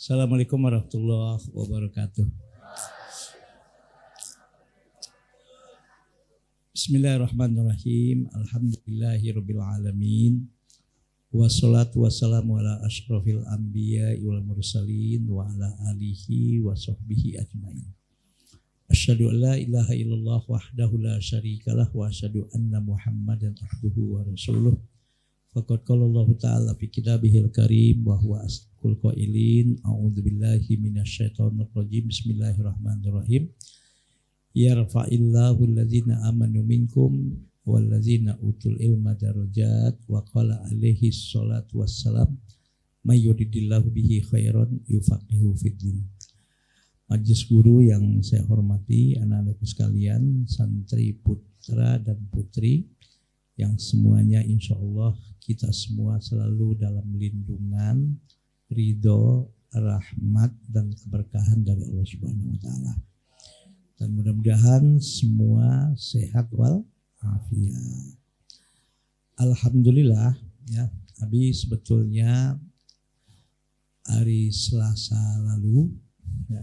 Assalamualaikum warahmatullahi wabarakatuh. Bismillahirrahmanirrahim. Alhamdulillahirabbil alamin. Wassalatu wassalamu ala asyrafil anbiya'i wal mursalin wa ala alihi wa sahbihi ajmain. Asyhadu an la ilaha illallah wahdahu la syarikalah wa asyhadu anna Muhammadan abduhu wa rasuluh. Faqad qala Allah ta'ala fi kitabihil karim wa huwa asdaqul qailin. A'udzubillahi minasyaitonir rajim. Bismillahirrahmanirrahim. Yarfa'illahu alladzina amanu minkum walladzina utul ilma darajat wa qala alaihi sholatu wassalam may yuridillahu bihi khairan yufaqihu fiddin. Majelis guru yang saya hormati, anak-anakku sekalian, santri putra dan putri yang semuanya insya Allah kita semua selalu dalam lindungan, ridho, rahmat dan keberkahan dari Allah Subhanahu wa taala. Dan mudah-mudahan semua sehat wal afiat. Alhamdulillah ya, Abi sebetulnya hari Selasa lalu ya,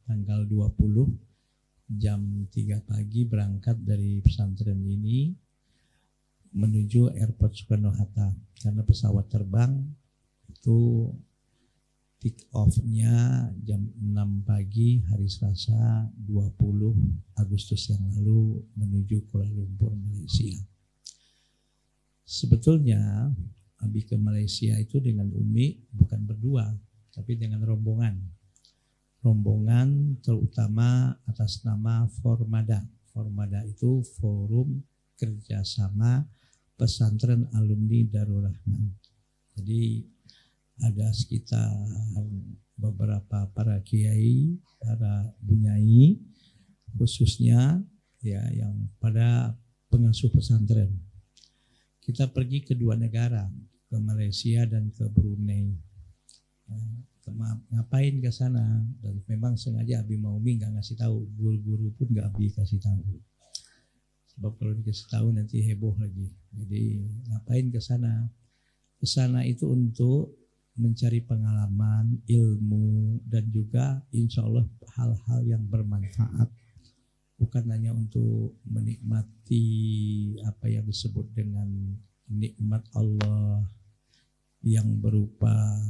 tanggal 20 jam 3 pagi berangkat dari pesantren ini menuju Airport Soekarno-Hatta karena pesawat terbang itu take off-nya jam 6 pagi hari Selasa 20 Agustus yang lalu menuju Kuala Lumpur, Malaysia. Sebetulnya Abi ke Malaysia itu dengan Umi bukan berdua, tapi dengan rombongan. Rombongan terutama atas nama Formada. Formada itu Forum Kerjasama Pesantren Alumni Darul Rahman. Jadi ada sekitar beberapa para kiai, para bunyai khususnya ya yang pada pengasuh pesantren. Kita pergi ke dua negara, ke Malaysia dan ke Brunei. Ngapain ke sana? Dan memang sengaja Abi Maumi nggak ngasih tahu, guru-guru pun nggak Abi kasih tahu. Sebab kalau dikasih tahu nanti heboh lagi. Jadi ngapain ke sana? Ke sana itu untuk mencari pengalaman, ilmu, dan juga insya Allah hal-hal yang bermanfaat. Bukan hanya untuk menikmati apa yang disebut dengan nikmat Allah yang berupa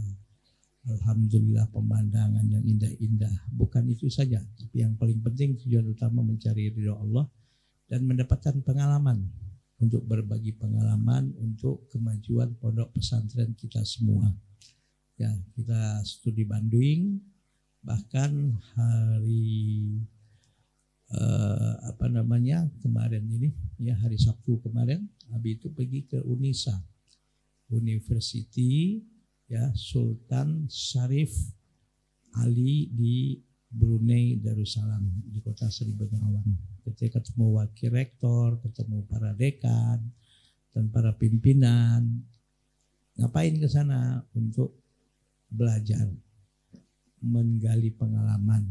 alhamdulillah pemandangan yang indah-indah. Bukan itu saja, tapi yang paling penting tujuan utama mencari ridho Allah dan mendapatkan pengalaman untuk berbagi pengalaman untuk kemajuan pondok pesantren kita semua. Ya, kita studi Bandung, bahkan hari kemarin ini, ya hari Sabtu kemarin, Abi itu pergi ke UNISA, University ya Sultan Syarif Ali di Brunei Darussalam di kota Seri Begawan. Ketika ketemu wakil rektor, ketemu para dekan dan para pimpinan. Ngapain ke sana? Untuk belajar, menggali pengalaman.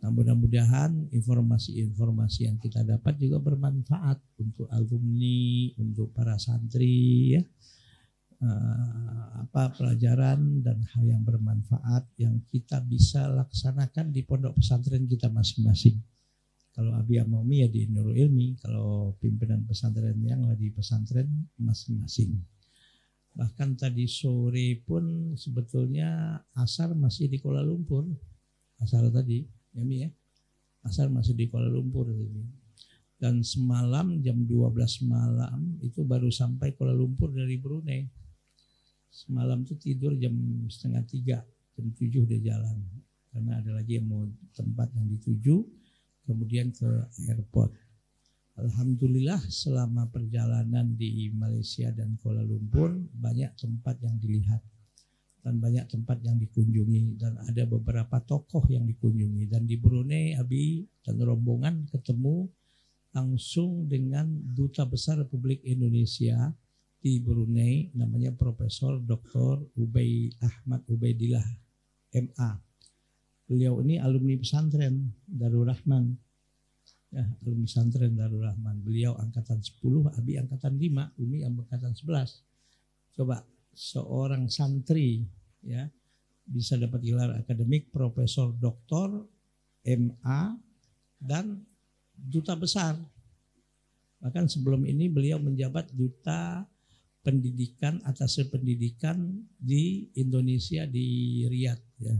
Nah, mudah-mudahan informasi-informasi yang kita dapat juga bermanfaat untuk alumni, untuk para santri ya. Pelajaran dan hal yang bermanfaat yang kita bisa laksanakan di pondok pesantren kita masing-masing. Kalau Abi Amaumi ya di Nurul Ilmi, kalau pimpinan pesantren yang di pesantren masing-masing. Bahkan tadi sore pun sebetulnya asar masih di Kuala Lumpur. Asar tadi, ya. Asar masih di Kuala Lumpur. Dan semalam jam 12 malam itu baru sampai Kuala Lumpur dari Brunei. Semalam tuh tidur jam 2:30, jam 7 dia jalan. Karena ada lagi yang mau tempat yang dituju, kemudian ke airport. Alhamdulillah selama perjalanan di Malaysia dan Kuala Lumpur banyak tempat yang dilihat dan banyak tempat yang dikunjungi dan ada beberapa tokoh yang dikunjungi. Dan di Brunei Abi dan rombongan ketemu langsung dengan Duta Besar Republik Indonesia di Brunei, namanya Profesor Dr. Ahmad Ubaidillah MA. Beliau ini alumni pesantren Darul Rahman. Ya, alumni pesantren Darul Rahman. Beliau angkatan 10, Abi angkatan 5, Umi angkatan 11. Coba seorang santri ya bisa dapat gelar akademik, profesor, doktor, MA, dan duta besar. Bahkan sebelum ini beliau menjabat duta pendidikan, atas pendidikan di Indonesia di Riyadh. Ya.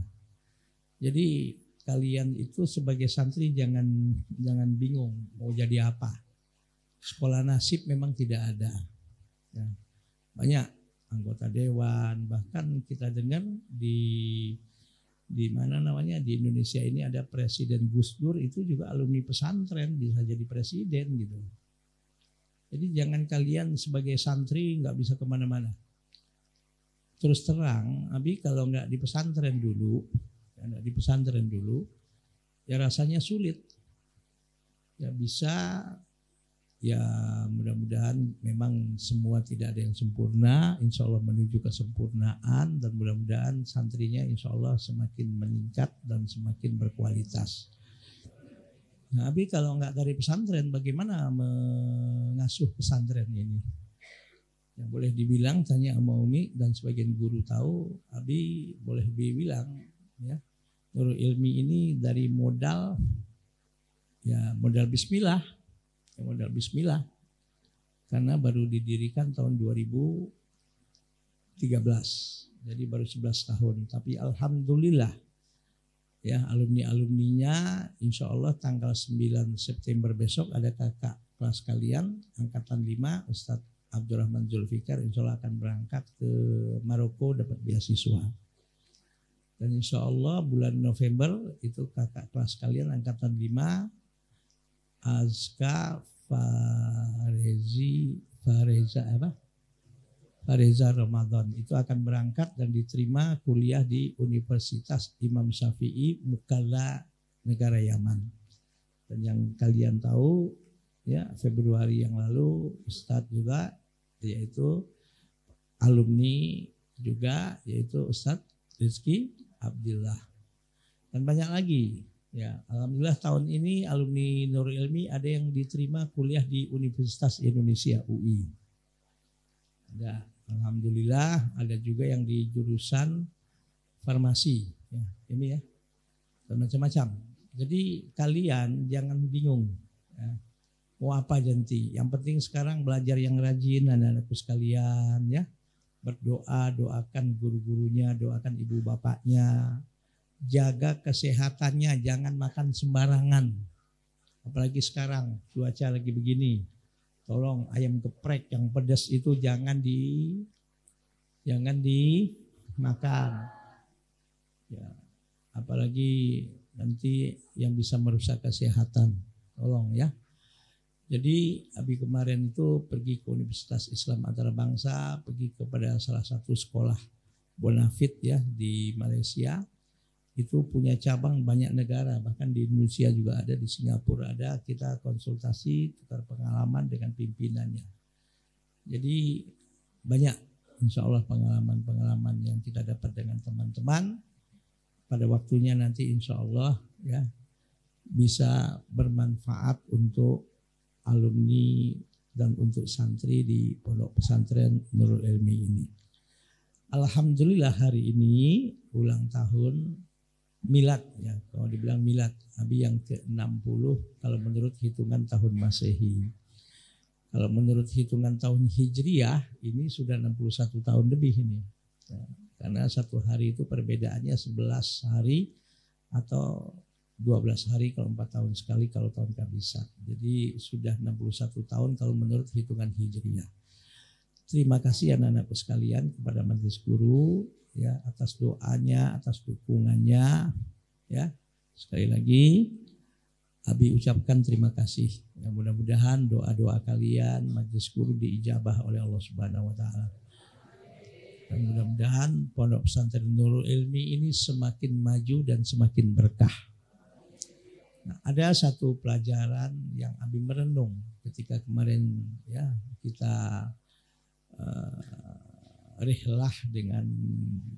Jadi kalian itu sebagai santri jangan bingung mau jadi apa. Sekolah nasib memang tidak ada. Ya. Banyak anggota dewan, bahkan kita dengar di mana namanya di Indonesia ini ada Presiden Gus Dur itu juga alumni pesantren, bisa jadi presiden gitu. Jadi jangan kalian sebagai santri nggak bisa kemana-mana. Terus terang, Abi kalau nggak di pesantren dulu, ya rasanya sulit. Ya bisa, ya mudah-mudahan memang semua tidak ada yang sempurna, insya Allah menuju kesempurnaan, dan mudah-mudahan santrinya insya Allah semakin meningkat dan semakin berkualitas. Nah, Abi kalau nggak dari pesantren, bagaimana mengasuh pesantren ini? Yang boleh dibilang, tanya sama Umi dan sebagian guru tahu, Abi boleh dibilang, ya, Nurul Ilmi ini dari modal bismillah. Modal bismillah, karena baru didirikan tahun 2013, jadi baru 11 tahun. Tapi alhamdulillah ya, alumninya insya Allah tanggal 9 September besok ada kakak kelas kalian angkatan 5 Ustadz Abdurrahman Zulfikar, insya Allah akan berangkat ke Maroko dapat beasiswa. Dan insya Allah bulan November itu kakak kelas kalian angkatan 5 Azka Fareza Ramadan itu akan berangkat dan diterima kuliah di Universitas Imam Syafi'i Mukalla, negara Yaman. Dan yang kalian tahu ya, Februari yang lalu Ustadz juga, yaitu alumni juga, yaitu Ustadz Rizky Abdillah, dan banyak lagi. Ya, alhamdulillah tahun ini alumni Nurul Ilmi ada yang diterima kuliah di Universitas Indonesia UI. Ada, alhamdulillah, ada juga yang di jurusan farmasi, ya, ini ya, dan macam-macam. Jadi kalian jangan bingung, ya, mau apa nanti. Yang penting sekarang belajar yang rajin, anak-anakku sekalian, ya, berdoa, doakan guru-gurunya, doakan ibu bapaknya. Jaga kesehatannya, jangan makan sembarangan. Apalagi sekarang cuaca lagi begini. Tolong ayam geprek yang pedas itu jangan dimakan. Ya, apalagi nanti yang bisa merusak kesehatan. Tolong ya. Jadi Abi kemarin itu pergi ke Universitas Islam Antarabangsa, pergi kepada salah satu sekolah bonafit ya di Malaysia. Itu punya cabang banyak negara, bahkan di Indonesia juga ada, di Singapura ada. Kita konsultasi, tukar pengalaman dengan pimpinannya. Jadi banyak insya Allah pengalaman-pengalaman yang kita dapat dengan teman-teman. Pada waktunya nanti insya Allah ya bisa bermanfaat untuk alumni dan untuk santri di Pondok Pesantren Nurul Ilmi ini. Alhamdulillah hari ini ulang tahun milad ya, kalau dibilang milad Abi yang ke-60 kalau menurut hitungan tahun Masehi. Kalau menurut hitungan tahun Hijriah ini sudah 61 tahun lebih ini. Ya, karena satu hari itu perbedaannya 11 hari atau 12 hari kalau 4 tahun sekali kalau tahun kabisat. Jadi sudah 61 tahun kalau menurut hitungan Hijriah. Terima kasih anak-anakku sekalian kepada majelis guru ya atas doanya, atas dukungannya ya. Sekali lagi Abi ucapkan terima kasih. Ya, mudah-mudahan doa-doa kalian majelis guru diijabah oleh Allah Subhanahu wa taala. Dan mudah-mudahan Pondok Pesantren Nurul Ilmi ini semakin maju dan semakin berkah. Nah, ada satu pelajaran yang Abi merenung ketika kemarin ya kita rihlah dengan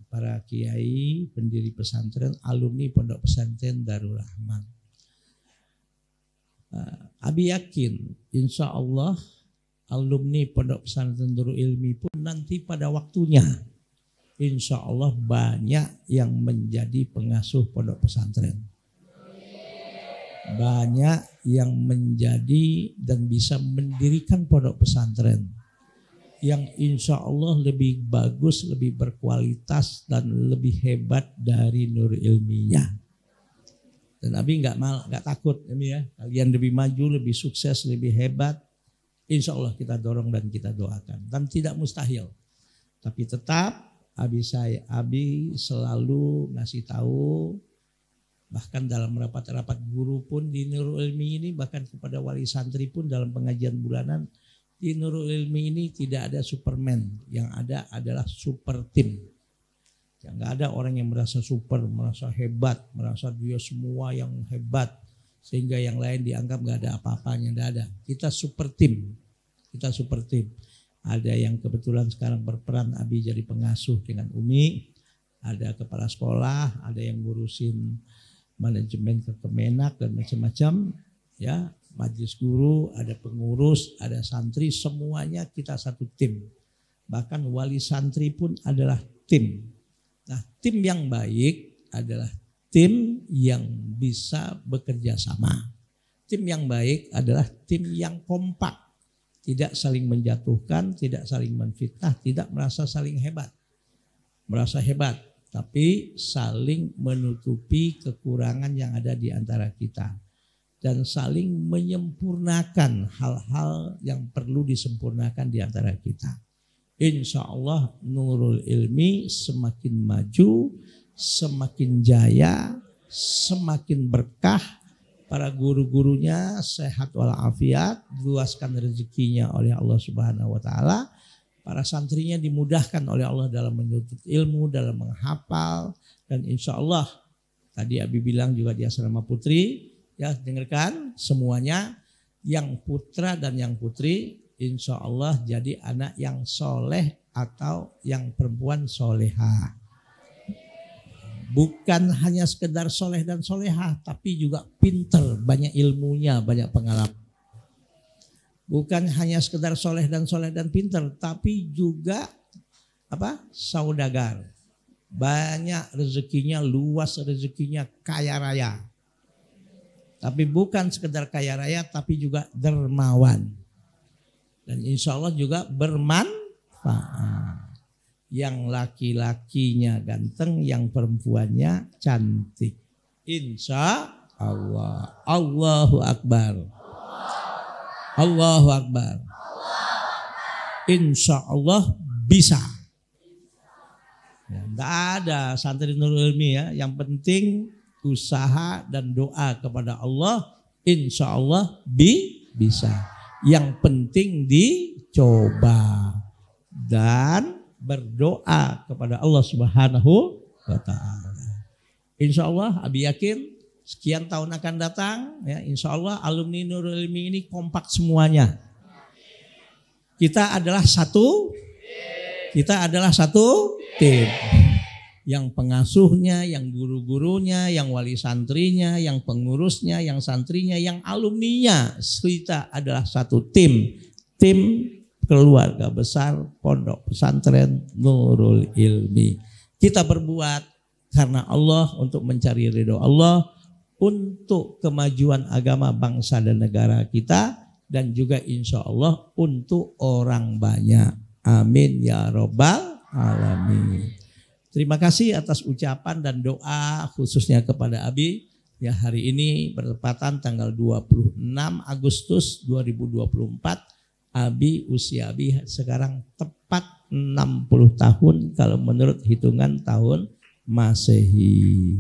para kiai pendiri pesantren, alumni Pondok Pesantren Darul Rahman. Abi yakin insya Allah alumni Pondok Pesantren Nurul Ilmi pun nanti pada waktunya insya Allah banyak yang menjadi pengasuh pondok pesantren. Banyak yang menjadi dan bisa mendirikan pondok pesantren yang insya Allah lebih bagus, lebih berkualitas dan lebih hebat dari Nurul Ilminya. Dan Abi nggak takut ya, kalian lebih maju, lebih sukses, lebih hebat. Insya Allah kita dorong dan kita doakan dan tidak mustahil. Tapi tetap Abi selalu ngasih tahu, bahkan dalam rapat-rapat guru pun di Nurul Ilmi ini, bahkan kepada wali santri pun dalam pengajian bulanan, di Nurul Ilmi ini tidak ada Superman, yang ada adalah super tim. Yang nggak ada orang yang merasa super, merasa hebat, merasa dia semua yang hebat sehingga yang lain dianggap nggak ada apa-apanya, nggak ada. Kita super tim, Ada yang kebetulan sekarang berperan Abi jadi pengasuh dengan Umi, ada kepala sekolah, ada yang ngurusin manajemen Kemenak dan macam-macam, ya, majelis guru, ada pengurus, ada santri, semuanya kita satu tim. Bahkan wali santri pun adalah tim. Nah, tim yang baik adalah tim yang bisa bekerja sama. Tim yang baik adalah tim yang kompak, tidak saling menjatuhkan, tidak saling menfitnah, tidak merasa saling hebat. Merasa hebat, tapi saling menutupi kekurangan yang ada di antara kita. Dan saling menyempurnakan hal-hal yang perlu disempurnakan di antara kita. Insya Allah Nurul Ilmi semakin maju, semakin jaya, semakin berkah. Para guru-gurunya sehat walafiat, luaskan rezekinya oleh Allah Subhanahu wa taala. Para santrinya dimudahkan oleh Allah dalam menuntut ilmu, dalam menghafal, dan insya Allah tadi Abi bilang juga di asrama putri, ya dengarkan semuanya, yang putra dan yang putri insya Allah jadi anak yang soleh atau yang perempuan soleha. Bukan hanya sekedar soleh dan soleha, tapi juga pinter, banyak ilmunya, banyak pengalaman. Bukan hanya sekedar soleh dan pinter, tapi juga saudagar. Banyak rezekinya, luas rezekinya, kaya raya. Tapi bukan sekedar kaya raya, tapi juga dermawan. Dan insya Allah juga bermanfaat. Yang laki-lakinya ganteng, yang perempuannya cantik. Insya Allah. Allahu Akbar. Allahu Akbar. Insya Allah bisa. Ya, tidak ada santri Nurul Ilmi ya. Yang penting usaha dan doa kepada Allah. Insya Allah bisa. Yang penting dicoba. Dan berdoa kepada Allah Subhanahu wa ta'ala. Insya Allah Abi yakin sekian tahun akan datang ya, insya Allah alumni Nurul Ilmi ini kompak semuanya. Kita adalah satu tim. Yang pengasuhnya, yang guru-gurunya, yang wali santrinya, yang pengurusnya, yang santrinya, yang alumninya, kita adalah satu tim. Tim keluarga besar Pondok Pesantren Nurul Ilmi. Kita berbuat karena Allah, untuk mencari ridho Allah, untuk kemajuan agama bangsa dan negara kita, dan juga insya Allah untuk orang banyak. Amin ya Rabbal Alamin. Terima kasih atas ucapan dan doa khususnya kepada Abi. Ya, hari ini bertepatan tanggal 26 Agustus 2024. Abi, usia Abi sekarang tepat 60 tahun kalau menurut hitungan tahun Masehi.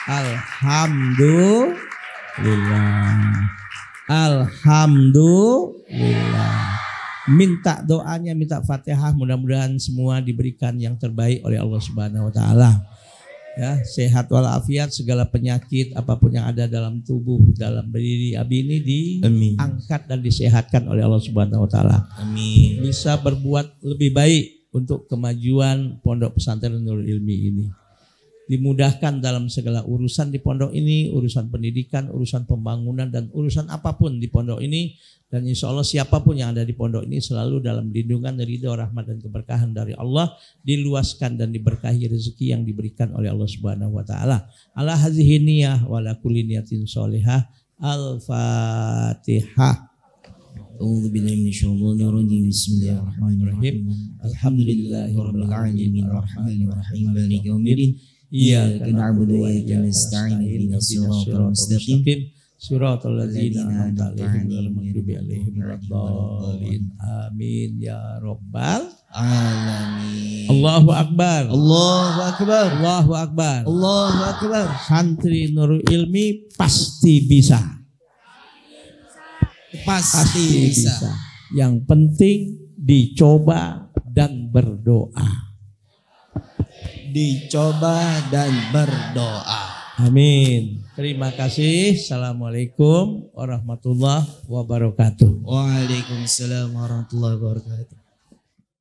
Alhamdulillah. Minta doanya, minta Fatihah, mudah-mudahan semua diberikan yang terbaik oleh Allah Subhanahu wa taala. Ya, sehat walafiat, segala penyakit apapun yang ada dalam tubuh, dalam diri Abi ini diangkat dan disehatkan oleh Allah Subhanahu wa taala. Amin. Bisa berbuat lebih baik untuk kemajuan Pondok Pesantren Nurul Ilmi ini. dimudahkan dalam segala urusan di pondok ini, urusan pendidikan, urusan pembangunan, dan urusan apapun di pondok ini. Dan insya Allah siapapun yang ada di pondok ini selalu dalam lindungan, ridho, rahmat, dan keberkahan dari Allah, diluaskan dan diberkahi rezeki yang diberikan oleh Allah Subhanahu wa taala. Ala hadhihi niyah wa ala kulli niyatin sholihah. Al-Fatihah. A'udzu billahi minasyaitonir rajim. Bismillahirrahmanirrahim. Alhamdulillahirabbil alamin arrahmanir rahim maliki yaumiddin. Iyyaka na'budu wa iyyaka nasta'in ihdinas siratal mustaqim. Siratal ladzina an'amta 'alaihim ghairil maghdubi 'alaihim waladdallin. Amin ya rabbal alamin. Allahu akbar. Allahu akbar. Allahu akbar. Allahu akbar. Santri Nurul Ilmi pasti bisa. Pasti bisa. Yang penting dicoba dan berdoa. Dicoba dan berdoa. Amin. Terima kasih. Assalamualaikum warahmatullahi wabarakatuh. Waalaikumsalam warahmatullahi wabarakatuh.